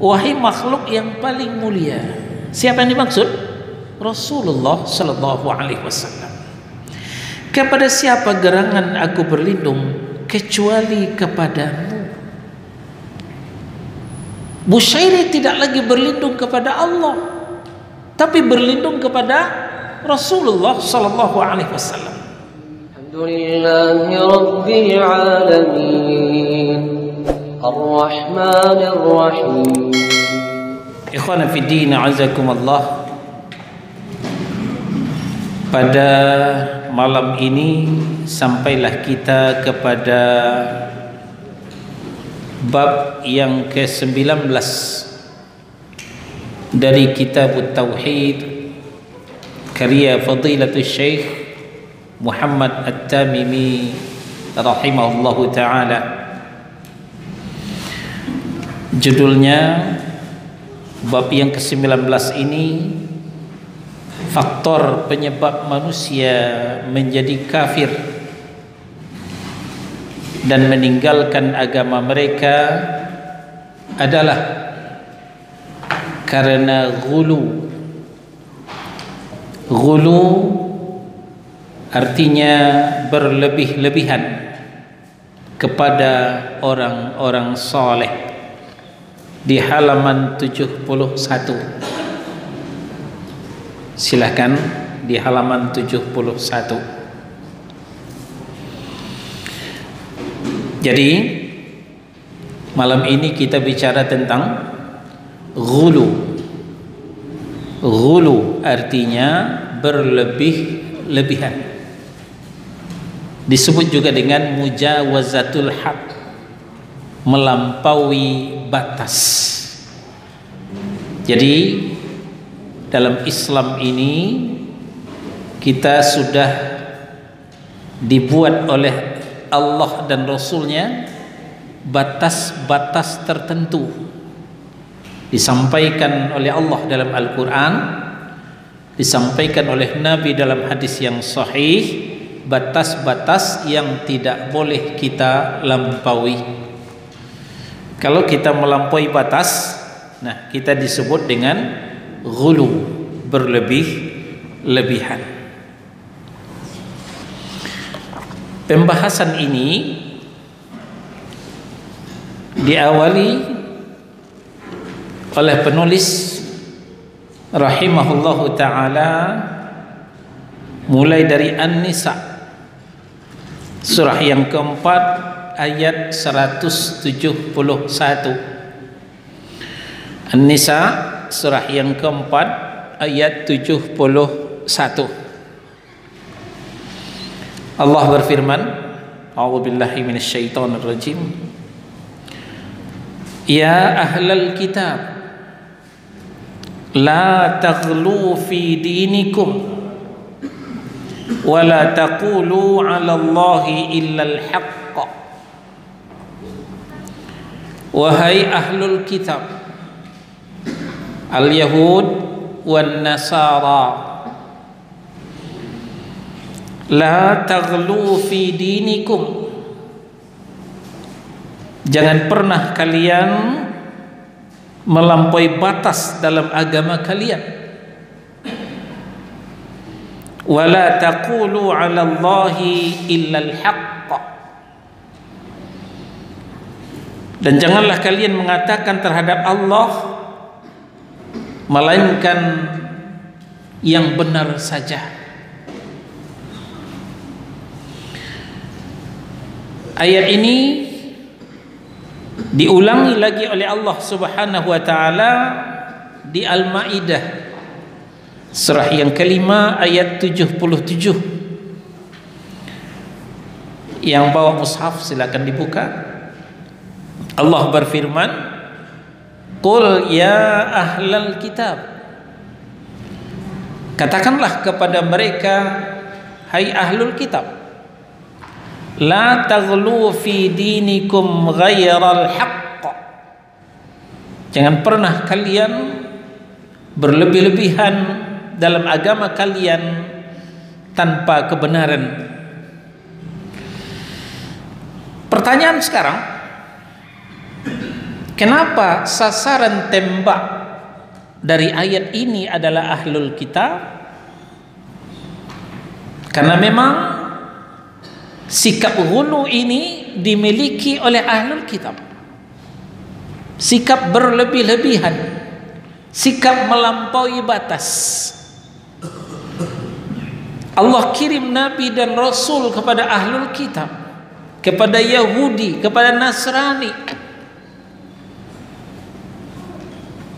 wahai makhluk yang paling mulia. Siapa yang dimaksud? Rasulullah sallallahu alaihi wasallam. Kepada siapa gerangan aku berlindung kecuali kepadamu. Bushairi tidak lagi berlindung kepada Allah, tapi berlindung kepada Rasulullah sallallahu alaihi wasallam. Alhamdulillahi rabbil alamin, ar-rahmanir rahim. Ikhwana fi din, azakumullah. Pada malam ini sampailah kita kepada bab yang ke-19 dari kitab Tauhid karya Fadilatul Syekh Muhammad At-Tamimi rahimahullahu ta'ala. Judulnya bab yang ke-19 ini, faktor penyebab manusia menjadi kafir dan meninggalkan agama mereka adalah karena ghulu. Ghulu artinya berlebih-lebihan kepada orang-orang saleh. Di halaman 71. Silakan di halaman 71. Jadi malam ini kita bicara tentang ghulu. Ghulu artinya berlebih-lebihan. Disebut juga dengan mujawazatul haq, melampaui batas. Jadi dalam Islam ini kita sudah dibuat oleh Allah dan Rasulnya batas-batas tertentu, disampaikan oleh Allah dalam Al-Quran, disampaikan oleh Nabi dalam hadis yang sahih, batas-batas yang tidak boleh kita lampaui. Kalau kita melampaui batas, nah kita disebut dengan ghulu, berlebih-lebihan. Pembahasan ini diawali oleh penulis rahimahullahu ta'ala mulai dari An-Nisa surah yang keempat ayat 171. An-Nisa surah yang keempat ayat 71. Allah berfirman, a'udzubillahi minasyaitonir rajim, ya ahlal kitab la taghlu fi dinikum wa la taqulu 'ala Allahi illa al-haqq. Wahai ahlul kitab, al-yahud wan nasara, la taghlu fi dinikum, jangan pernah kalian melampaui batas dalam agama kalian. Wala taqulu 'ala Allahi illa al-haqq, dan janganlah kalian mengatakan terhadap Allah melainkan yang benar saja. Ayat ini diulangi lagi oleh Allah Subhanahu wa taala di Al-Maidah surah yang kelima ayat 77. Yang bawa mushaf silakan dibuka. Allah berfirman, qul ya ahlal kitab, katakanlah kepada mereka, hai ahlul kitab, la taghlu fi dinikum ghairal haqq, jangan pernah kalian berlebih-lebihan dalam agama kalian tanpa kebenaran. Pertanyaan sekarang, Kenapa sasaran tembak dari ayat ini adalah ahlul kitab? Karena memang sikap ghulu ini dimiliki oleh ahlul kitab. Sikap berlebih-lebihan, sikap melampaui batas. Allah kirim Nabi dan Rasul kepada ahlul kitab, kepada Yahudi, kepada Nasrani.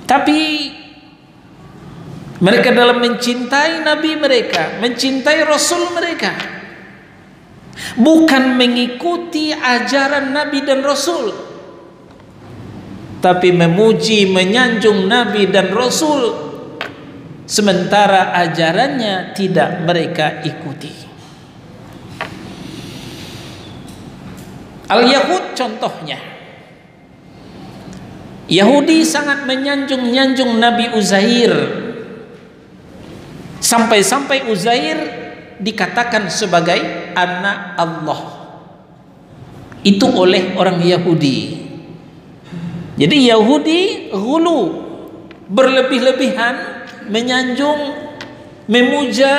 Tapi mereka dalam mencintai Nabi mereka, mencintai Rasul mereka, bukan mengikuti ajaran Nabi dan Rasul, tapi memuji, menyanjung Nabi dan Rasul, sementara ajarannya tidak mereka ikuti. Al-Yahud contohnya. Yahudi sangat menyanjung Nabi Uzair, sampai-sampai Uzair dikatakan sebagai anak Allah. Itu oleh orang Yahudi. Jadi Yahudi ghulu, berlebih-lebihan menyanjung, memuja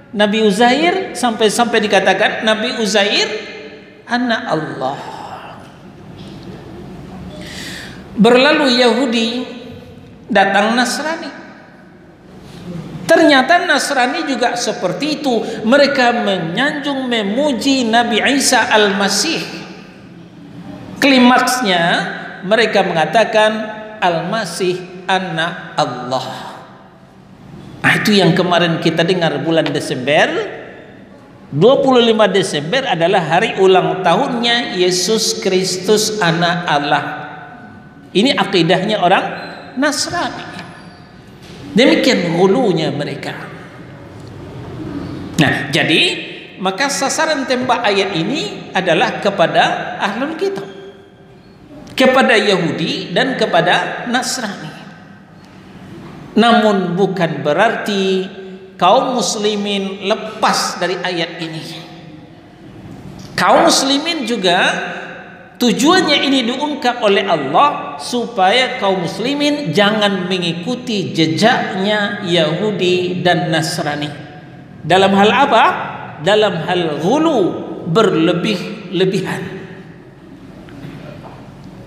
Nabi Uzair, sampai-sampai dikatakan Nabi Uzair anak Allah. Berlalu Yahudi, datang Nasrani. Ternyata Nasrani juga seperti itu. Mereka menyanjung, memuji Nabi Isa Al-Masih. Klimaksnya mereka mengatakan Al-Masih anak Allah. Nah, itu yang kemarin kita dengar bulan Desember. 25 Desember adalah hari ulang tahunnya Yesus Kristus anak Allah. Ini akidahnya orang Nasrani. Demikian ghulunya mereka. Nah, jadi maka sasaran tembak ayat ini adalah kepada ahlul kitab, kepada Yahudi dan kepada Nasrani. Namun bukan berarti kaum muslimin lepas dari ayat ini. Kaum muslimin juga tujuannya ini diungkap oleh Allah supaya kaum muslimin jangan mengikuti jejaknya Yahudi dan Nasrani. Dalam hal apa? Dalam hal ghulu, berlebih-lebihan.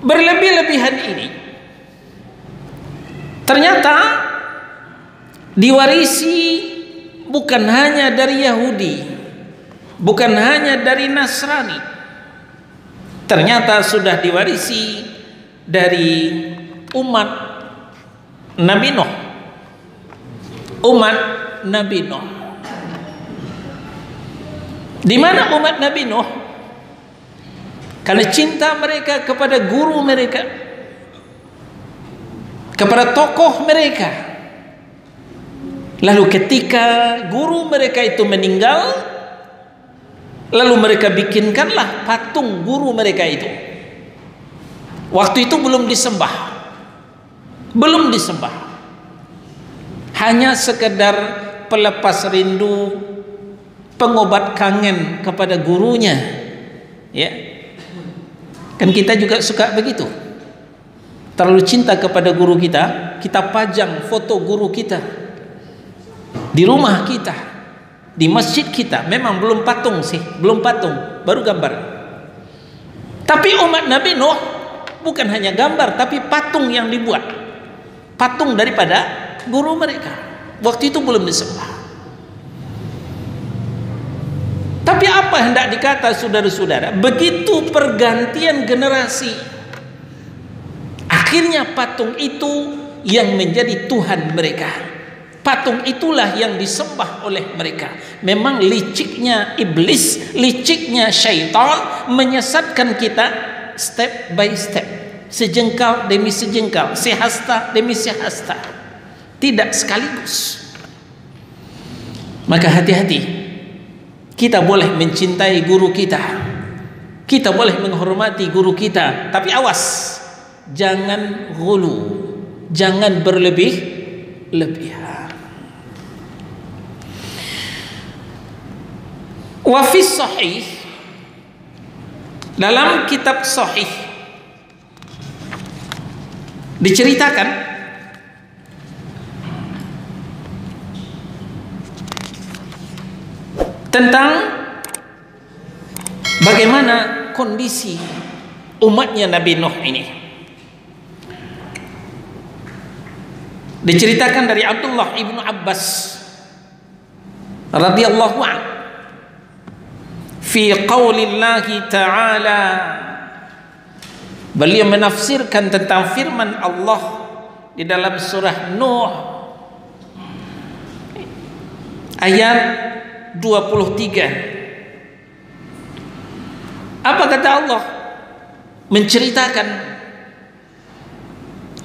Berlebih-lebihan ini ternyata diwarisi bukan hanya dari Yahudi, bukan hanya dari Nasrani. Ternyata sudah diwarisi dari umat Nabi Nuh. Umat Nabi Nuh. Di mana umat Nabi Nuh? Karena cinta mereka kepada guru mereka, kepada tokoh mereka. Lalu ketika guru mereka itu meninggal, lalu mereka bikinkanlah patung guru mereka itu. Waktu itu belum disembah. Belum disembah. Hanya sekedar pelepas rindu, pengobat kangen kepada gurunya. Ya. Kan kita juga suka begitu. Terlalu cinta kepada guru kita, kita pajang foto guru kita di rumah kita, di masjid kita. Memang belum patung sih, belum patung, baru gambar. Tapi umat Nabi Nuh bukan hanya gambar, tapi patung yang dibuat, patung daripada guru mereka. Waktu itu belum disembah. Tapi apa hendak dikata saudara-saudara? Begitu pergantian generasi, akhirnya patung itu yang menjadi Tuhan mereka. Patung itulah yang disembah oleh mereka. Memang liciknya iblis, liciknya syaitan menyesatkan kita step by step, sejengkal demi sejengkal, sehasta demi sehasta, tidak sekaligus. Maka hati-hati. Kita boleh mencintai guru kita, kita boleh menghormati guru kita, tapi awas, jangan ghulu, jangan berlebih-lebihan. Wa fi sahih, dalam kitab sahih diceritakan tentang bagaimana kondisi umatnya Nabi Nuh ini. Diceritakan dari Abdullah ibnu Abbas radhiyallahu anhu fi qaulillahi ta'ala, beliau menafsirkan tentang firman Allah di dalam surah Nuh ayat 23. Apa kata Allah? Menceritakan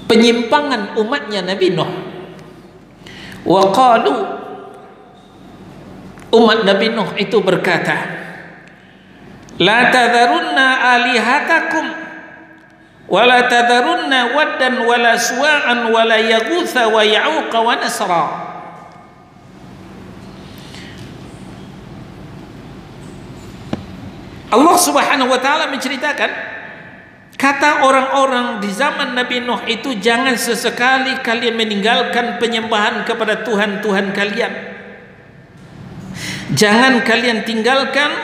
penyimpangan umatnya Nabi Nuh. Wa qalu, umat Nabi Nuh itu berkata, la tadharunna alihatakum wa la tadharunna waddan wa la suwa'an wa la yaghutha wa ya'uqa wa nasra. Allah Subhanahu wa taala menceritakan, kata orang-orang di zaman Nabi Nuh itu, jangan sesekali kalian meninggalkan penyembahan kepada Tuhan-Tuhan kalian. Jangan kalian tinggalkan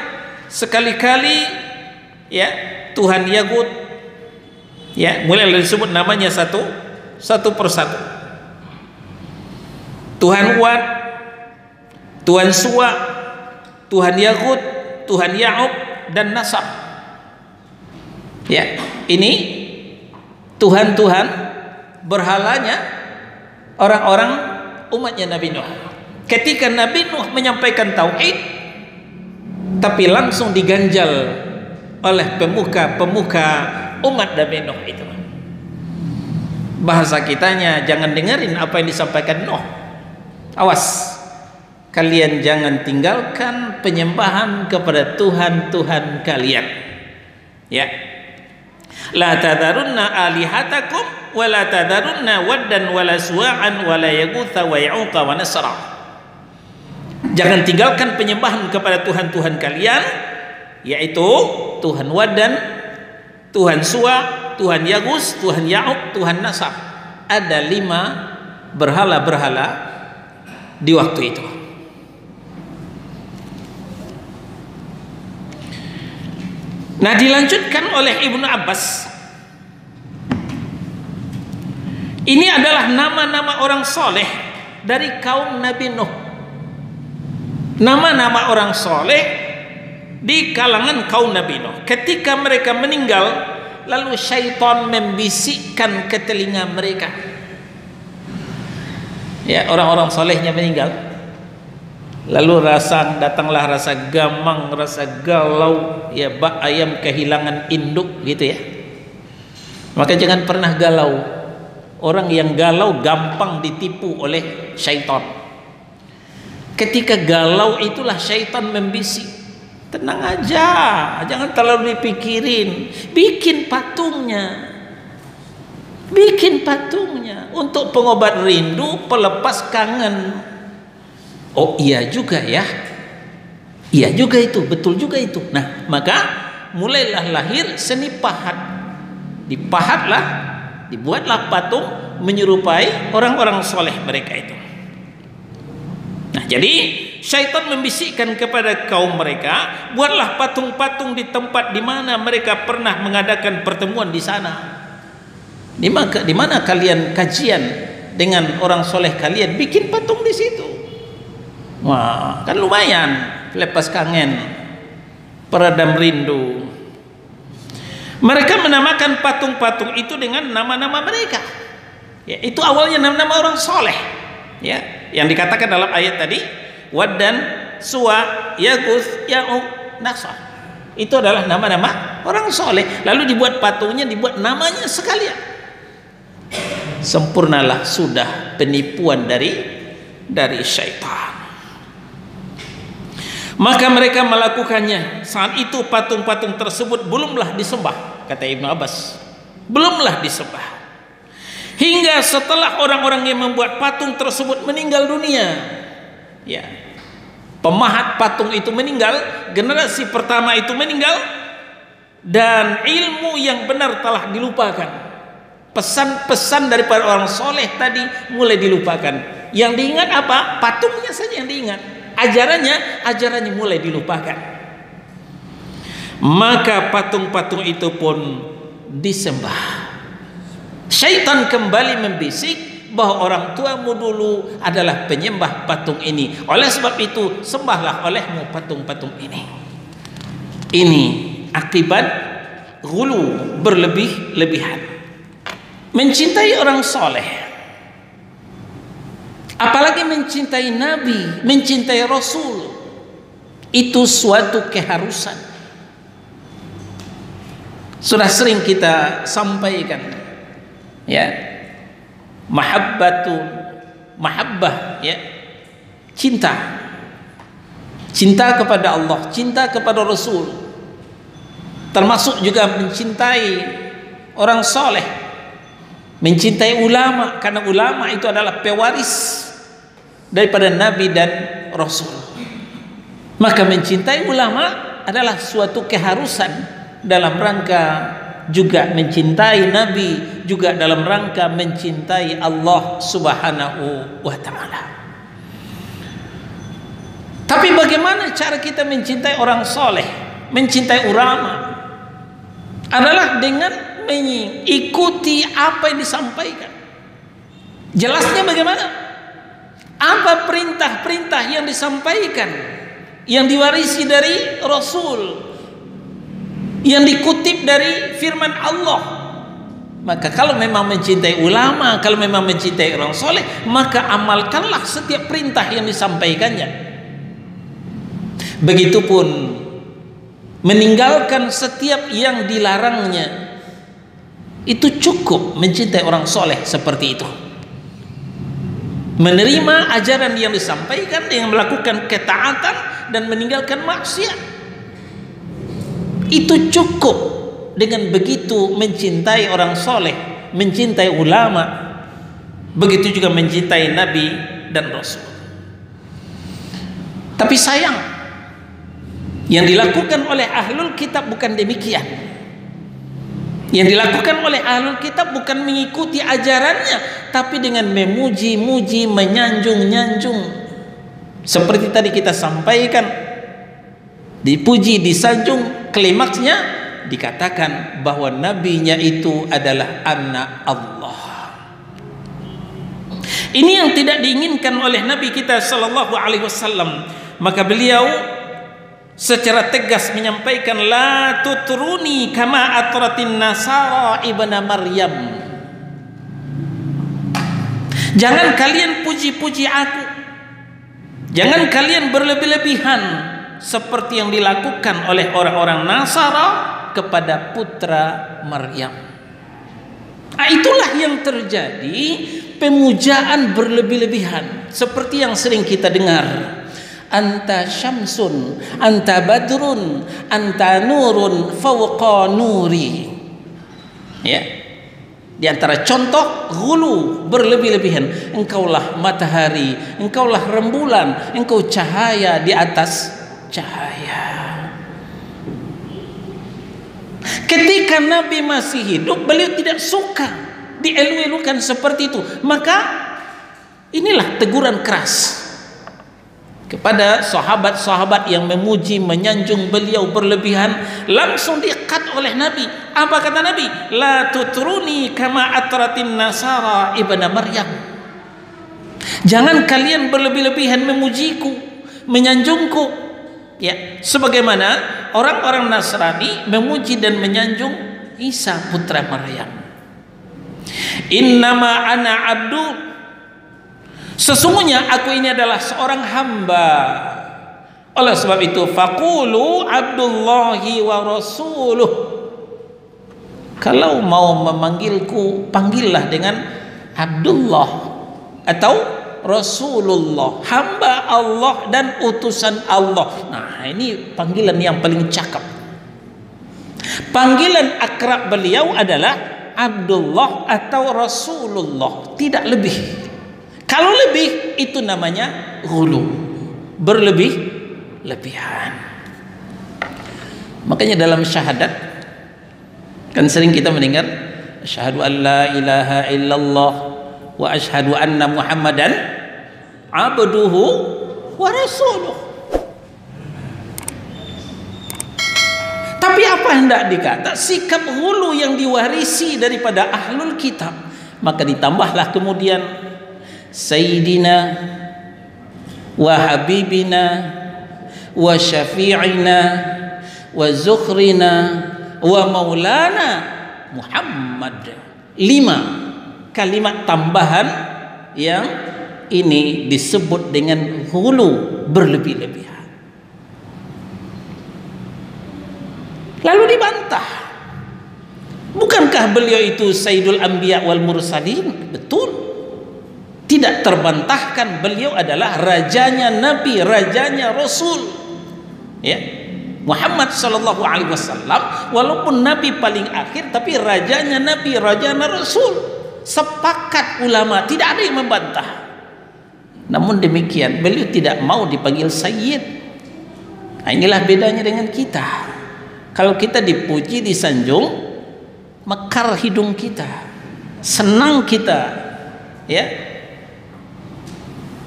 sekali-kali ya Tuhan Yagut, ya mulai disebut namanya satu persatu. Tuhan Wad, Tuhan Suwa, Tuhan Yagut, Tuhan Ya'ub dan Nasab. Ya, ini Tuhan-Tuhan berhalanya orang-orang umatnya Nabi Nuh. Ketika Nabi Nuh menyampaikan tauhid, tapi langsung diganjal oleh pemuka-pemuka umat Nabi Nuh itu. Bahasa kitanya, jangan dengerin apa yang disampaikan Nuh. Awas, kalian jangan tinggalkan penyembahan kepada Tuhan-Tuhan kalian. Ya. La tadharunna alihatakum wa la tadharunna waddan wa la suwa'an wa la yaghutha wa ya'uqa wa nasra. Jangan tinggalkan penyembahan kepada Tuhan-Tuhan kalian, yaitu Tuhan Waddan, Tuhan Suwa, Tuhan Yagus, Tuhan Ya'uq, Tuhan Nasab. Ada 5 berhala-berhala di waktu itu. Nah, dilanjutkan oleh Ibnu Abbas, ini adalah nama-nama orang soleh dari kaum Nabi Nuh. Nama-nama orang soleh di kalangan kaum Nabi Nuh. Ketika mereka meninggal, lalu syaitan membisikkan ke telinga mereka. Ya, orang-orang solehnya meninggal, lalu datanglah rasa gamang, rasa galau, ya bak ayam kehilangan induk gitu ya. Maka jangan pernah galau. Orang yang galau gampang ditipu oleh syaitan. Ketika galau itulah syaitan membisik, tenang aja, jangan terlalu dipikirin, bikin patungnya untuk pengobat rindu, pelepas kangen. Oh iya juga ya, iya juga itu, betul juga itu. Nah, maka mulailah lahir seni pahat. Dipahatlah, dibuatlah patung menyerupai orang-orang soleh mereka itu. Nah, jadi syaitan membisikkan kepada kaum mereka, buatlah patung-patung di tempat di mana mereka pernah mengadakan pertemuan di sana. Di mana kalian kajian dengan orang soleh kalian, bikin patung di situ. Wah, kan lumayan, lepas kangen, peredam rindu. Mereka menamakan patung-patung itu dengan nama-nama mereka. Ya, itu awalnya nama-nama orang soleh. Ya, yang dikatakan dalam ayat tadi, Waddan, Suwa, Yaguth, Ya'uq, Nasr. Itu adalah nama-nama orang soleh. Lalu dibuat patungnya, dibuat namanya sekalian. Sempurnalah sudah penipuan dari syaitan. Maka mereka melakukannya. Saat itu patung-patung tersebut belumlah disembah, kata Ibnu Abbas. Belumlah disembah. Hingga setelah orang-orang yang membuat patung tersebut meninggal dunia. Ya. Pemahat patung itu meninggal, generasi pertama itu meninggal, dan ilmu yang benar telah dilupakan. Pesan-pesan daripada orang soleh tadi mulai dilupakan. Yang diingat apa? Patungnya saja yang diingat. Ajarannya mulai dilupakan. Maka patung-patung itu pun disembah. Syaitan kembali membisik bahwa orang tuamu dulu adalah penyembah patung ini. Oleh sebab itu, sembahlah olehmu patung-patung ini. Ini akibat ghulu, berlebih-lebihan. Mencintai orang soleh, apalagi mencintai Nabi, mencintai Rasul, itu suatu keharusan. Sudah sering kita sampaikan, ya, mahabbah, ya, cinta kepada Allah, cinta kepada Rasul, termasuk juga mencintai orang soleh, mencintai ulama, karena ulama itu adalah pewaris daripada Nabi dan Rasul. Maka mencintai ulama adalah suatu keharusan dalam rangka juga mencintai Nabi, juga dalam rangka mencintai Allah Subhanahu wa ta'ala. Tapi bagaimana cara kita mencintai orang soleh, mencintai ulama? Adalah dengan mengikuti apa yang disampaikan. Jelasnya bagaimana? Apa perintah-perintah yang disampaikan, yang diwarisi dari Rasul, yang dikutip dari firman Allah. Maka kalau memang mencintai ulama, kalau memang mencintai orang soleh, maka amalkanlah setiap perintah yang disampaikannya. Begitupun meninggalkan setiap yang dilarangnya. Itu cukup mencintai orang soleh seperti itu. Menerima ajaran yang disampaikan dengan melakukan ketaatan dan meninggalkan maksiat. Itu cukup. Dengan begitu mencintai orang soleh, mencintai ulama, begitu juga mencintai Nabi dan Rasul. Tapi sayang, yang dilakukan oleh ahlul kitab bukan demikian. Yang dilakukan oleh ahlul kitab bukan mengikuti ajarannya, tapi dengan memuji-muji, menyanjung-nyanjung. Seperti tadi kita sampaikan, dipuji, disanjung, klimaksnya dikatakan bahwa nabinya itu adalah anak Allah. Ini yang tidak diinginkan oleh Nabi kita sallallahu alaihi wasallam. Maka beliau secara tegas menyampaikan, la tutruni kama atratin nasara ibna Maryam. Jangan kalian puji-puji aku, jangan kalian berlebih-lebihan seperti yang dilakukan oleh orang-orang Nasara kepada putra Maryam. Nah, itulah yang terjadi, pemujaan berlebih-lebihan seperti yang sering kita dengar. Anta syamsun, anta badrun, anta nurun fawqa nuri. Ya. Di antara contoh ghulu, berlebih-lebihan. Engkaulah matahari, engkaulah rembulan, engkau cahaya di atas cahaya. Ketika Nabi masih hidup, beliau tidak suka dielu-elukan seperti itu. Maka inilah teguran keras kepada sahabat-sahabat yang memuji, menyanjung beliau berlebihan. Langsung diikat oleh Nabi. Apa kata Nabi? La tutruni kama atratin nasara ibna Maryam. Jangan kalian berlebih-lebihan memujiku, menyanjungku, ya, sebagaimana orang-orang Nasrani memuji dan menyanjung Isa putra Maryam. Innama ana abdu, sesungguhnya aku ini adalah seorang hamba. Oleh sebab itu faqulu abdullahi wa rasuluh. Kalau mau memanggilku, panggillah dengan Abdullah atau Rasulullah, hamba Allah dan utusan Allah. Nah, ini panggilan yang paling cakep. Panggilan akrab beliau adalah Abdullah atau Rasulullah, tidak lebih. Kalau lebih itu namanya ghulu, berlebih-lebihan. Makanya dalam syahadat kan sering kita mendengar asyhadu an la ilaha illallah wa asyhadu anna Muhammadan abduhu wa rasuluh. Tapi apa hendak dikata? Sikap ghulu yang diwarisi daripada ahlul kitab. Maka ditambahlah kemudian Sayyidina wa Habibina wa Syafi'ina wa Zukhrina wa Maulana Muhammad. 5 kalimat tambahan yang ini disebut dengan ghulu, berlebih-lebihan. Lalu dibantah, bukankah beliau itu Sayyidul Anbiya wal Mursalin? Betul, tidak terbantahkan, beliau adalah rajanya Nabi, rajanya Rasul, ya, Muhammad sallallahu alaihi wasallam. Walaupun Nabi paling akhir, tapi rajanya Nabi, rajanya Rasul. Sepakat ulama, tidak ada yang membantah. Namun demikian, beliau tidak mau dipanggil Sayyid. Nah, inilah bedanya dengan kita. Kalau kita dipuji, disanjung, mekar hidung kita, senang kita, ya,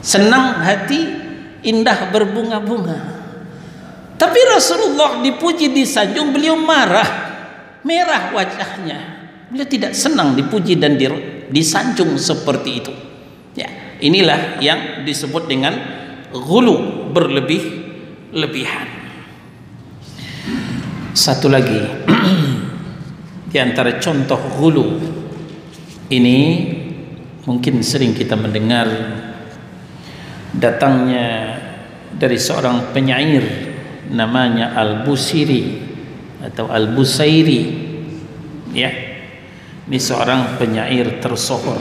senang hati, indah berbunga-bunga. Tapi Rasulullah dipuji, disanjung, beliau marah, merah wajahnya. Beliau tidak senang dipuji dan disanjung seperti itu. Ya, inilah yang disebut dengan ghulu, berlebih-lebihan. Satu lagi di antara contoh ghulu ini, mungkin sering kita mendengar datangnya dari seorang penyair namanya Al-Busiri atau Al-Busairi, ya. Ini seorang penyair tersohor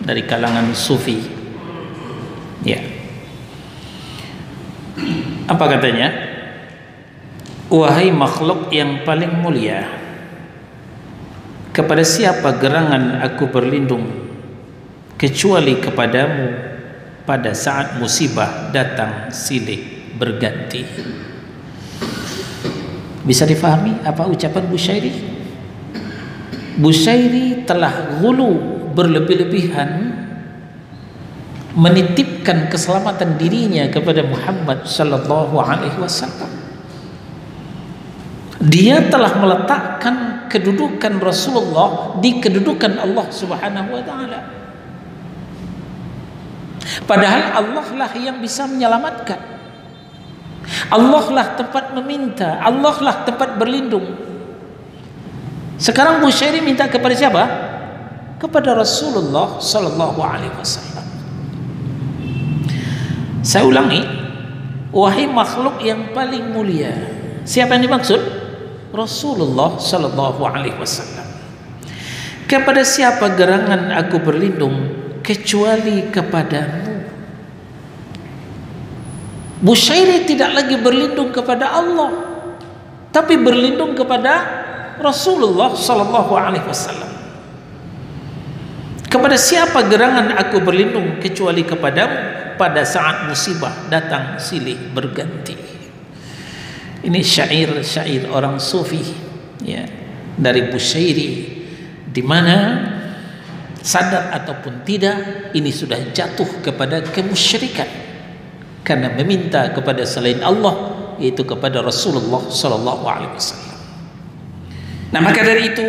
dari kalangan sufi, ya. Apa katanya? Wahai makhluk yang paling mulia, kepada siapa gerangan aku berlindung kecuali kepadamu pada saat musibah datang silih berganti. Bisa difahami apa ucapan Busyairi? Busyairi telah ghulu, berlebih-lebihan, menitipkan keselamatan dirinya kepada Muhammad sallallahu alaihi wasallam. Dia telah meletakkan kedudukan Rasulullah di kedudukan Allah Subhanahu wa taala. Padahal Allah lah yang bisa menyelamatkan. Allah lah tempat meminta, Allah lah tempat berlindung. Sekarang Busyairi minta kepada siapa? Kepada Rasulullah sallallahu alaihi wasallam. Saya ulangi, wahai makhluk yang paling mulia. Siapa yang dimaksud? Rasulullah sallallahu alaihi wasallam. Kepada siapa gerangan aku berlindung kecuali kepadamu. Busyairi tidak lagi berlindung kepada Allah, tapi berlindung kepada Rasulullah sallallahu alaihi wasallam. Kepada siapa gerangan aku berlindung kecuali kepadamu pada saat musibah datang silih berganti. Ini syair-syair orang sufi, ya, dari Busyairi, di mana sadar ataupun tidak ini sudah jatuh kepada kemusyrikan karena meminta kepada selain Allah, yaitu kepada Rasulullah sallallahu alaihi wasallam. Nah, maka dari itu,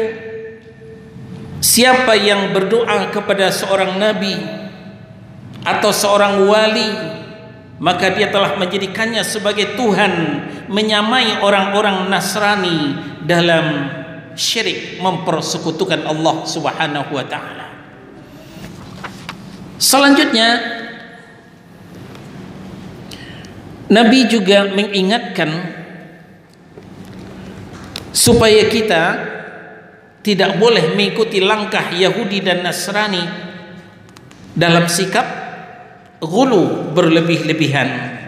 siapa yang berdoa kepada seorang nabi atau seorang wali, maka dia telah menjadikannya sebagai Tuhan, menyamai orang-orang Nasrani dalam syirik, mempersekutukan Allah Subhanahu wa taala. Selanjutnya, Nabi juga mengingatkan supaya kita tidak boleh mengikuti langkah Yahudi dan Nasrani dalam sikap ghulu, berlebih-lebihan.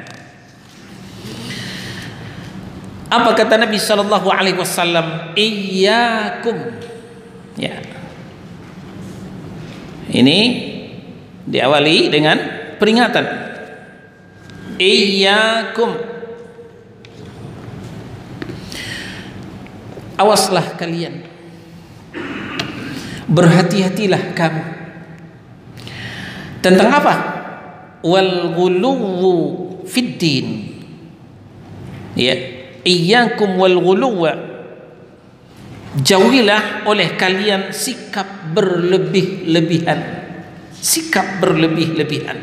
Apa kata Nabi sallallahu alaihi wasallam? Iyyakum. Ya. Ini diawali dengan peringatan. Iyyakum. Awaslah kalian. Berhati-hatilah kamu tentang apa? Wal ghuluwu fid din. Ya, iyyakum wal ghuluwa. Jauhilah oleh kalian sikap berlebih-lebihan. Sikap berlebih-lebihan.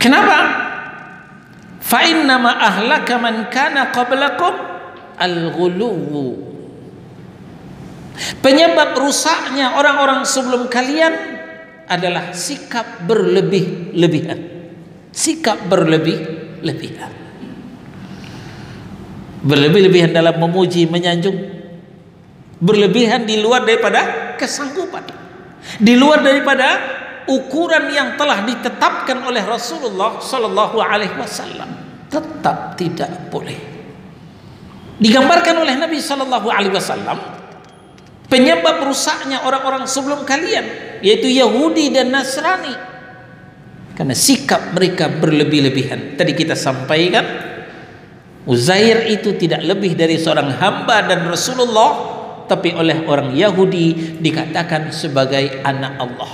Kenapa? Fa innama ahlaka man kana qablakum al-ghuluwu. Penyebab rusaknya orang-orang sebelum kalian adalah sikap berlebih-lebihan. Sikap berlebih-lebihan. Berlebih-lebihan dalam memuji, menyanjung. Berlebihan di luar daripada kesanggupan. Di luar daripada ukuran yang telah ditetapkan oleh Rasulullah sallallahu alaihi wasallam. Tetap tidak boleh. Digambarkan oleh Nabi sallallahu alaihi wasallam penyebab rusaknya orang-orang sebelum kalian, yaitu Yahudi dan Nasrani, karena sikap mereka berlebih-lebihan. Tadi kita sampaikan, Uzair itu tidak lebih dari seorang hamba dan Rasulullah, tapi oleh orang Yahudi dikatakan sebagai anak Allah.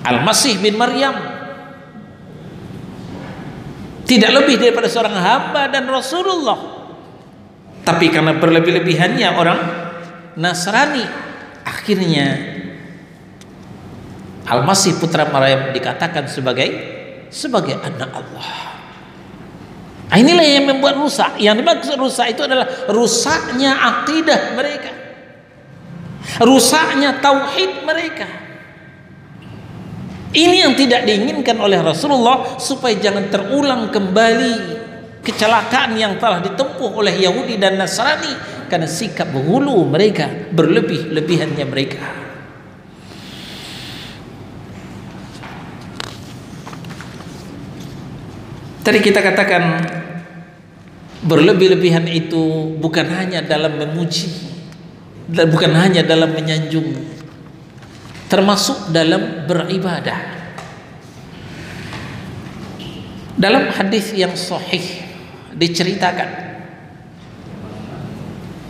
Al-Masih bin Maryam tidak lebih daripada seorang hamba dan Rasulullah, tapi karena berlebih-lebihannya orang Nasrani, akhirnya Al-Masih putra Maryam dikatakan sebagai anak Allah. Nah, inilah yang membuat rusak. Yang dimaksud rusak itu adalah rusaknya akidah mereka, rusaknya tauhid mereka. Ini yang tidak diinginkan oleh Rasulullah, supaya jangan terulang kembali kecelakaan yang telah ditempuh oleh Yahudi dan Nasrani karena sikap hulu mereka, berlebih-lebihannya mereka. Tadi kita katakan berlebih-lebihan itu bukan hanya dalam memuji, dan bukan hanya dalam menyanjung, termasuk dalam beribadah. Dalam hadis yang sahih diceritakan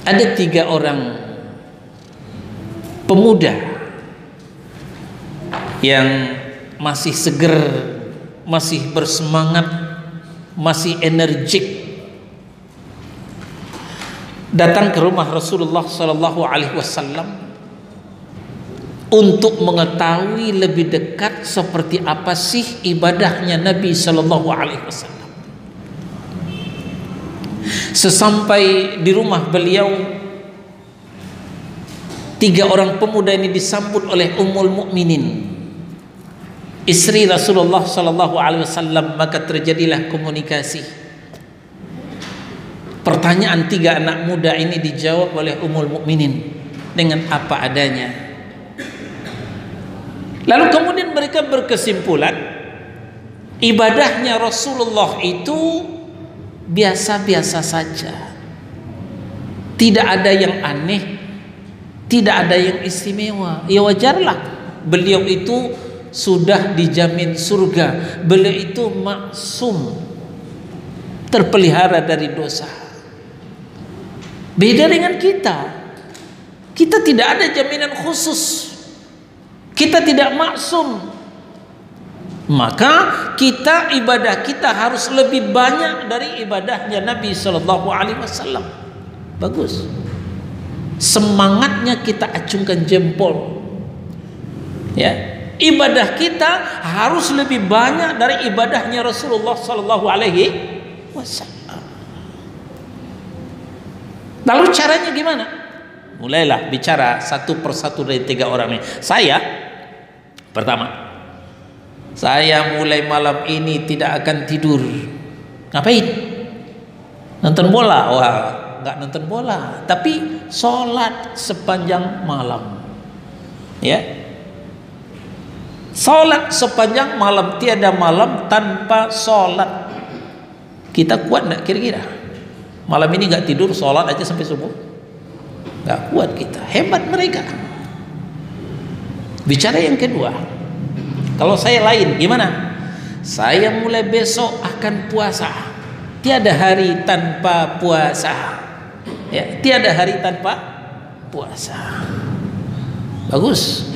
ada 3 orang pemuda yang masih seger, masih bersemangat, masih energik, datang ke rumah Rasulullah sallallahu alaihi wasallam untuk mengetahui lebih dekat seperti apa sih ibadahnya Nabi sallallahu alaihi wasallam. Sesampai di rumah beliau, 3 orang pemuda ini disambut oleh Ummul Mukminin, istri Rasulullah sallallahu alaihi wasallam. Maka terjadilah komunikasi. Pertanyaan 3 anak muda ini dijawab oleh Ummul Mukminin dengan apa adanya. Lalu kemudian mereka berkesimpulan, ibadahnya Rasulullah itu biasa-biasa saja, tidak ada yang aneh, tidak ada yang istimewa. Ya wajarlah, beliau itu sudah dijamin surga, beliau itu maksum, terpelihara dari dosa. Beda dengan kita, kita tidak ada jaminan khusus, kita tidak maksum. Maka kita, ibadah kita harus lebih banyak dari ibadahnya Nabi sallallahu alaihi wasallam. Bagus. Semangatnya kita acungkan jempol. Ya, ibadah kita harus lebih banyak dari ibadahnya Rasulullah sallallahu alaihi wasallam. Lalu caranya gimana? Mulailah bicara satu persatu dari 3 orang ini. Saya pertama, saya mulai malam ini tidak akan tidur. Ngapain? Nonton bola? Wah, nggak nonton bola, tapi sholat sepanjang malam. Ya, sholat sepanjang malam, tiada malam tanpa sholat. Kita kuat nggak kira-kira? Malam ini nggak tidur, sholat aja sampai subuh? Nggak kuat kita. Hebat mereka. Bicara yang kedua, kalau saya lain, gimana? Saya mulai besok akan puasa. Tiada hari tanpa puasa. Ya, tiada hari tanpa puasa. Bagus.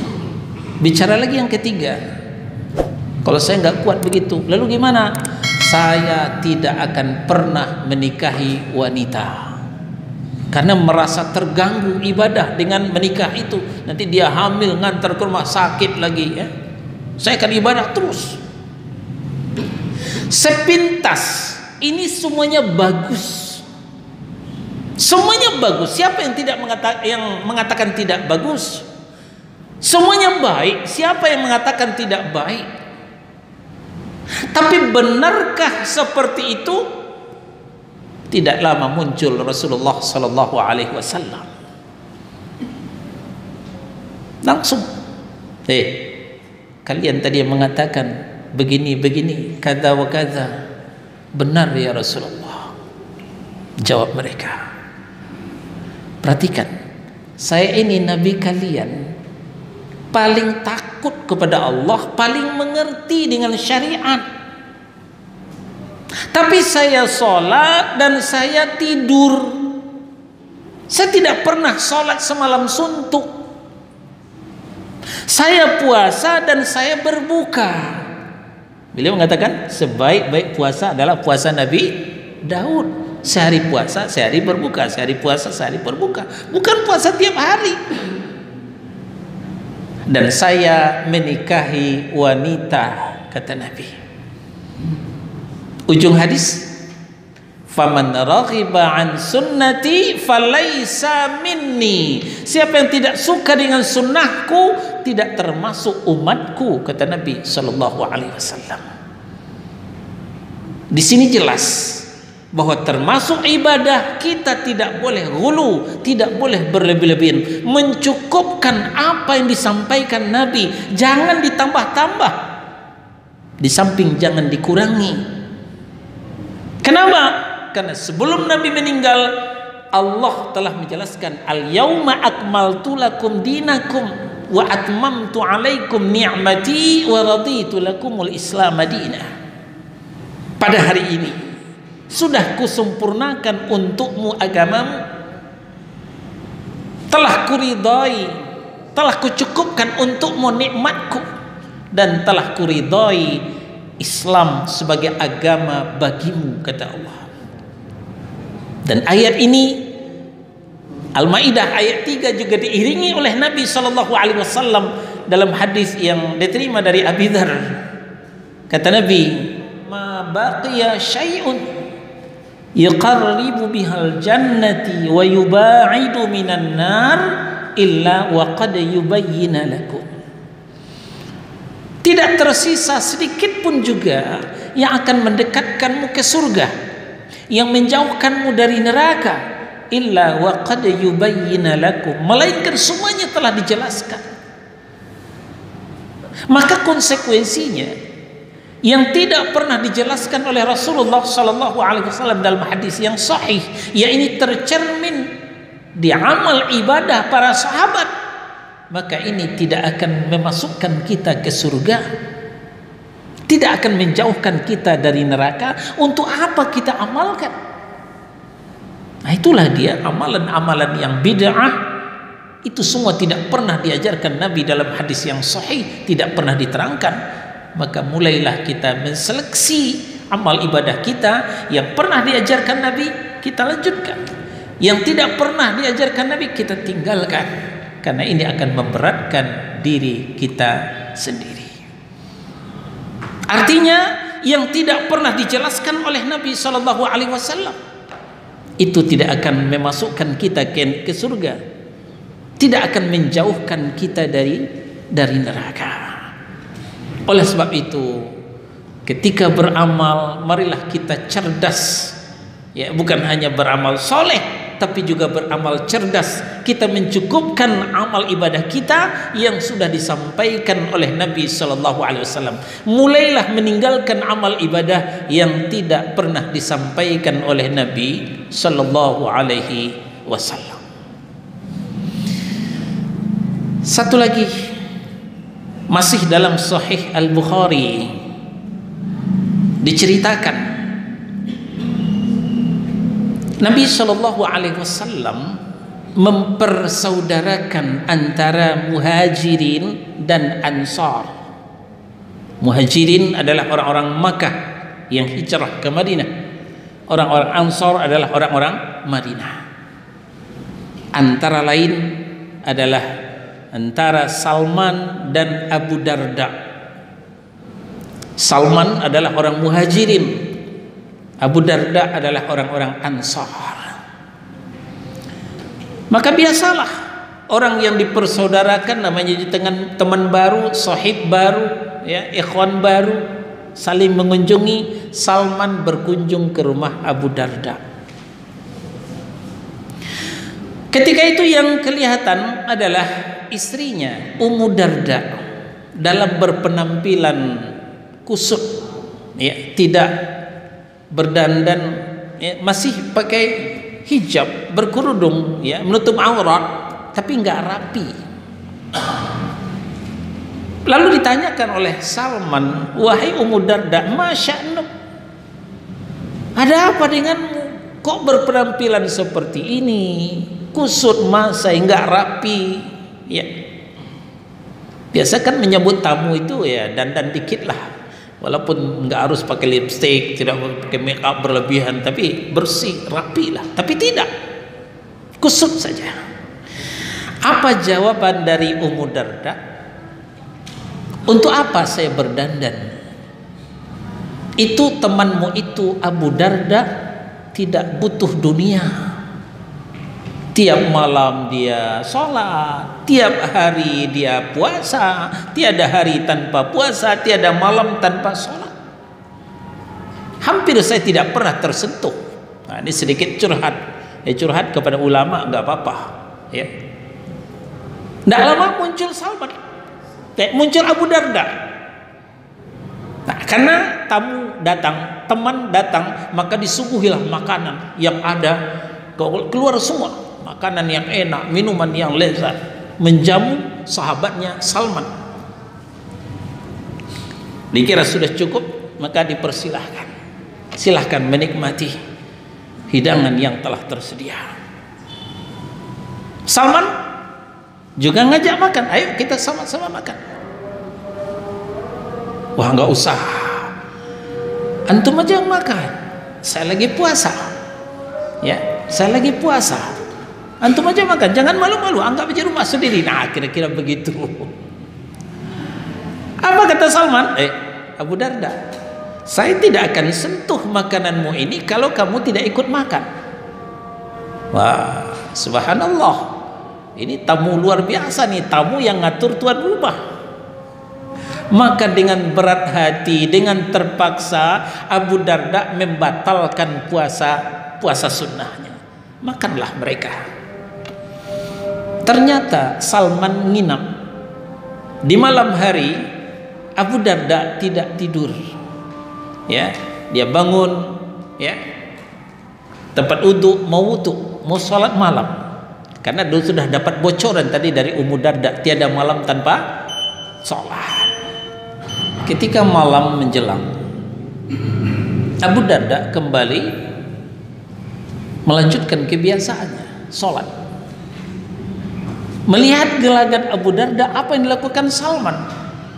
Bicara lagi yang ketiga. Kalau saya nggak kuat begitu, lalu gimana? Saya tidak akan pernah menikahi wanita karena merasa terganggu ibadah dengan menikah itu. Nanti dia hamil, ngantar ke rumah sakit lagi ya. Saya akan ibadah terus. Sepintas ini semuanya bagus. Semuanya bagus. Siapa yang mengatakan tidak bagus? Semuanya baik. Siapa yang mengatakan tidak baik? Tapi benarkah seperti itu? Tidak lama muncul Rasulullah sallallahu alaihi wasallam. Langsung, kalian tadi yang mengatakan begini, kata wa kata. Benar ya Rasulullah. Jawab mereka. Perhatikan, saya ini nabi kalian, paling takut kepada Allah, paling mengerti dengan syariat. Tapi saya sholat dan saya tidur. Saya tidak pernah sholat semalam suntuk. Saya puasa dan saya berbuka. Beliau mengatakan sebaik-baik puasa adalah puasa Nabi Daud. Sehari puasa, sehari berbuka, sehari puasa, sehari berbuka. Bukan puasa tiap hari. Dan saya menikahi wanita, kata Nabi. Ujung hadis, faman raghiba an sunnati falaysa minni. Siapa yang tidak suka dengan sunnahku tidak termasuk umatku, kata Nabi sallallahu alaihi wasallam. Di sini jelas bahwa termasuk ibadah kita tidak boleh ghulu, tidak boleh berlebih-lebihan. Mencukupkan apa yang disampaikan Nabi, jangan ditambah-tambah. Di samping jangan dikurangi. Kenapa? Karena sebelum Nabi meninggal, Allah telah menjelaskan, al-yauma akmaltu lakum dinakum wa atmamtu alaikum ni'mati wa raditu lakumul islam madinah. Pada hari ini sudah kusempurnakan untukmu agamamu, telah kuridai, telah kucukupkan untukmu nikmatku, dan telah kuridai Islam sebagai agama bagimu, kata Allah. Dan ayat ini Al-Maidah ayat 3 juga diiringi oleh Nabi SAW dalam hadis yang diterima dari Abi Dzar. Kata Nabi, ma baqiya syai'un yuqarribu bihal jannati wa yuba'idu minan nar illa wa qad yubayyina lakum. Tidak tersisa sedikit pun juga yang akan mendekatkanmu ke surga, yang menjauhkanmu dari neraka, illa wa qad yubayyina lakum, melainkan semuanya telah dijelaskan. Maka konsekuensinya yang tidak pernah dijelaskan oleh Rasulullah sallallahu alaihi wasallam dalam hadis yang sahih, ya ini tercermin di amal ibadah para sahabat, maka ini tidak akan memasukkan kita ke surga, tidak akan menjauhkan kita dari neraka. Untuk apa kita amalkan? Nah, itulah dia amalan-amalan yang bid'ah. Itu semua tidak pernah diajarkan Nabi dalam hadis yang sahih, tidak pernah diterangkan. Maka mulailah kita menseleksi amal ibadah kita. Yang pernah diajarkan Nabi, kita lanjutkan. Yang tidak pernah diajarkan Nabi, kita tinggalkan. Karena ini akan memberatkan diri kita sendiri. Artinya yang tidak pernah dijelaskan oleh Nabi SAW itu tidak akan memasukkan kita ke surga, tidak akan menjauhkan kita dari neraka. Oleh sebab itu, ketika beramal, marilah kita cerdas, ya, bukan hanya beramal soleh, tapi juga beramal cerdas. Kita mencukupkan amal ibadah kita yang sudah disampaikan oleh Nabi SAW. Mulailah meninggalkan amal ibadah yang tidak pernah disampaikan oleh Nabi SAW. Satu lagi, masih dalam Sahih Al-Bukhari, diceritakan Nabi SAW mempersaudarakan antara muhajirin dan ansar. Muhajirin adalah orang-orang Makkah yang hijrah ke Madinah. Orang-orang Ansar adalah orang-orang Madinah. Antara lain adalah antara Salman dan Abu Darda. Salman adalah orang Muhajirin, Abu Darda adalah orang-orang Ansar. Maka biasalah orang yang dipersaudarakan namanya di tengah teman baru, sahib baru, ya, ikhwan baru, saling mengunjungi. Salman berkunjung ke rumah Abu Darda. Ketika itu yang kelihatan adalah istrinya Ummu Darda dalam berpenampilan kusut, ya, tidak berdandan, ya, masih pakai hijab, berkerudung, ya, menutup aurat, tapi nggak rapi. Lalu ditanyakan oleh Salman, wahai Ummu Darda, masya'nuk, ada apa denganmu? Kok berpenampilan seperti ini? Kusut masa nggak rapi, ya. Biasa kan menyambut tamu itu ya dandan dikit lah, walaupun nggak harus pakai lipstick, tidak pakai make up berlebihan, tapi bersih, rapi lah. Tapi tidak, kusut saja. Apa jawaban dari Ummu Darda? Untuk apa saya berdandan? Itu temanmu itu Abu Darda tidak butuh dunia. Tiap malam dia sholat, tiap hari dia puasa, tiada hari tanpa puasa, tiada malam tanpa sholat. Hampir saya tidak pernah tersentuh. Nah, ini sedikit curhat, curhat kepada ulama nggak apa-apa, ya. Nggak lama muncul Salman, muncul Abu Darda. Nah, karena tamu datang, teman datang, maka disuguhilah makanan yang ada, keluar semua. Makanan yang enak, minuman yang lezat, menjamu sahabatnya Salman. Dikira sudah cukup, maka dipersilahkan. Silahkan menikmati hidangan yang telah tersedia. Salman juga ngajak makan, ayo kita sama-sama makan. Wah, nggak usah, antum aja yang makan, saya lagi puasa, ya, saya lagi puasa. Antum aja makan, jangan malu-malu, anggap aja rumah sendiri. Nah, kira-kira begitu. Apa kata Salman? Abu Darda, saya tidak akan sentuh makananmu ini kalau kamu tidak ikut makan. Wah, subhanallah, ini tamu luar biasa nih, tamu yang ngatur tuan rumah. Maka dengan berat hati, dengan terpaksa, Abu Darda membatalkan puasa sunnahnya. Makanlah mereka. Ternyata Salman nginap. Di malam hari Abu Darda tidak tidur, ya, dia bangun, ya, tempat wudu, mau sholat malam, karena dulu sudah dapat bocoran tadi dari Ummu Darda, tiada malam tanpa sholat. Ketika malam menjelang, Abu Darda kembali melanjutkan kebiasaannya, sholat. Melihat gelagat Abu Darda, apa yang dilakukan Salman?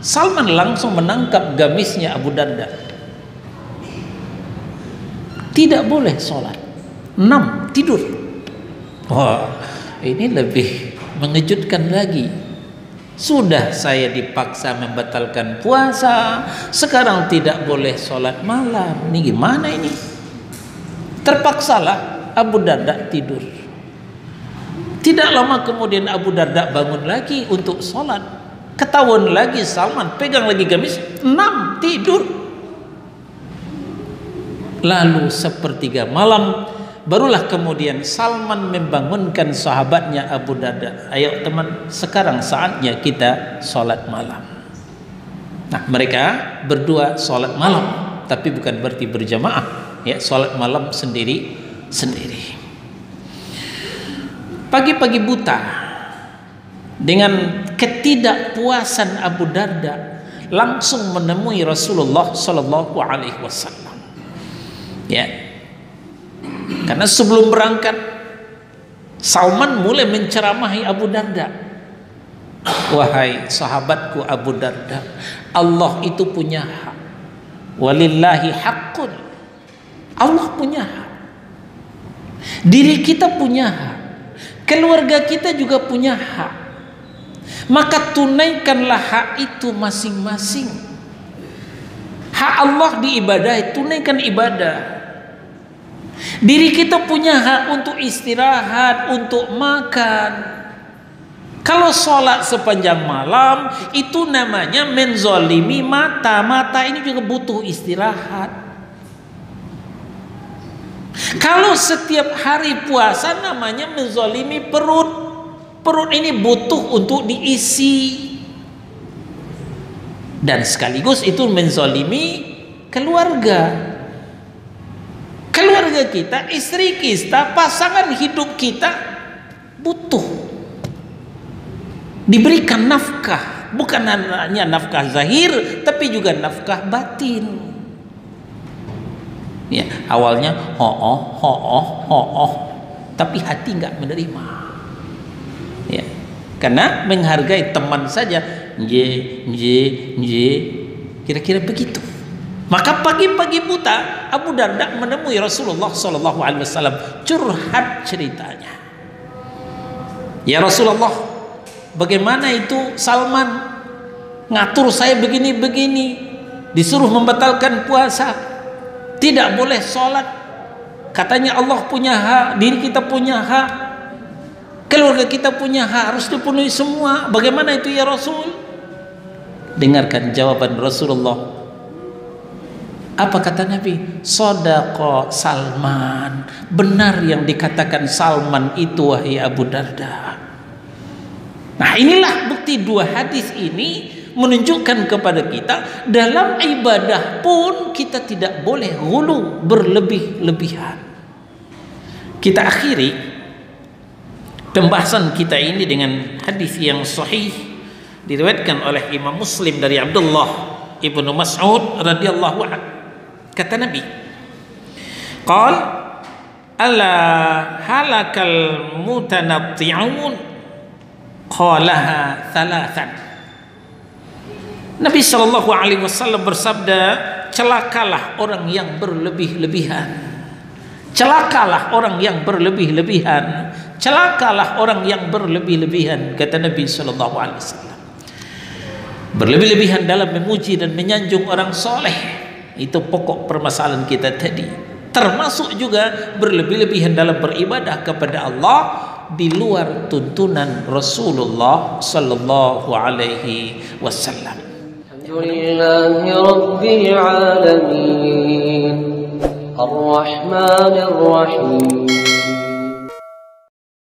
Salman langsung menangkap gamisnya Abu Darda. Tidak boleh sholat, 6 tidur. Wah, ini lebih mengejutkan lagi. Sudah saya dipaksa membatalkan puasa, sekarang tidak boleh sholat malam. Ini gimana ini? Terpaksalah Abu Darda tidur. Tidak lama kemudian Abu Darda bangun lagi untuk sholat. Ketahuan lagi Salman pegang lagi gamis, 6 tidur. Lalu sepertiga malam barulah kemudian Salman membangunkan sahabatnya Abu Darda. Ayo teman, sekarang saatnya kita sholat malam. Nah, mereka berdua sholat malam, tapi bukan berarti berjamaah, ya, sholat malam sendiri-sendiri. Pagi-pagi buta, dengan ketidakpuasan Abu Darda, langsung menemui Rasulullah Shallallahu Alaihi Wasallam. Ya, karena sebelum berangkat Salman mulai menceramahi Abu Darda. Wahai sahabatku Abu Darda, Allah itu punya hak. Walillahi haqqun. Allah punya hak. Diri kita punya hak. Keluarga kita juga punya hak. Maka tunaikanlah hak itu masing-masing. Hak Allah diibadahi, tunaikan ibadah. Diri kita punya hak untuk istirahat, untuk makan. Kalau sholat sepanjang malam, itu namanya menzolimi mata. Mata ini juga butuh istirahat. Kalau setiap hari puasa, namanya menzolimi perut. Perut ini butuh untuk diisi. Dan sekaligus itu menzolimi keluarga. Keluarga kita, istri kita, pasangan hidup kita butuh diberikan nafkah, bukan hanya nafkah zahir, tapi juga nafkah batin. Ya, awalnya tapi hati nggak menerima. Ya, karena menghargai teman saja, kira-kira begitu. Maka pagi-pagi buta Abu Darda menemui Rasulullah SAW, curhat ceritanya. Ya Rasulullah, bagaimana itu Salman ngatur saya begini-begini, disuruh membatalkan puasa, tidak boleh sholat, katanya Allah punya hak, diri kita punya hak, keluarga kita punya hak, harus dipenuhi semua. Bagaimana itu ya Rasul? Dengarkan jawaban Rasulullah. Apa kata Nabi? Shadaqa Salman. Benar yang dikatakan Salman itu, wahai Abu Darda. Nah, inilah bukti dua hadis ini menunjukkan kepada kita, dalam ibadah pun kita tidak boleh ghulu, berlebih-lebihan. Kita akhiri pembahasan kita ini dengan hadis yang sahih diriwayatkan oleh Imam Muslim dari Abdullah ibnu Mas'ud radhiyallahu anhu. Kata Nabi, qal ala halakal mutanatti'un, qalaha thalathan. Nabi sallallahu alaihi wasallam bersabda, celakalah orang yang berlebih-lebihan. Celakalah orang yang berlebih-lebihan. Celakalah orang yang berlebih-lebihan, kata Nabi sallallahu alaihi wasallam. Berlebih-lebihan dalam memuji dan menyanjung orang soleh, itu pokok permasalahan kita tadi. Termasuk juga berlebih-lebihan dalam beribadah kepada Allah di luar tuntunan Rasulullah sallallahu alaihi wasallam. Alhamdulillahi rabbil alamin, ar-rahmanir rahim.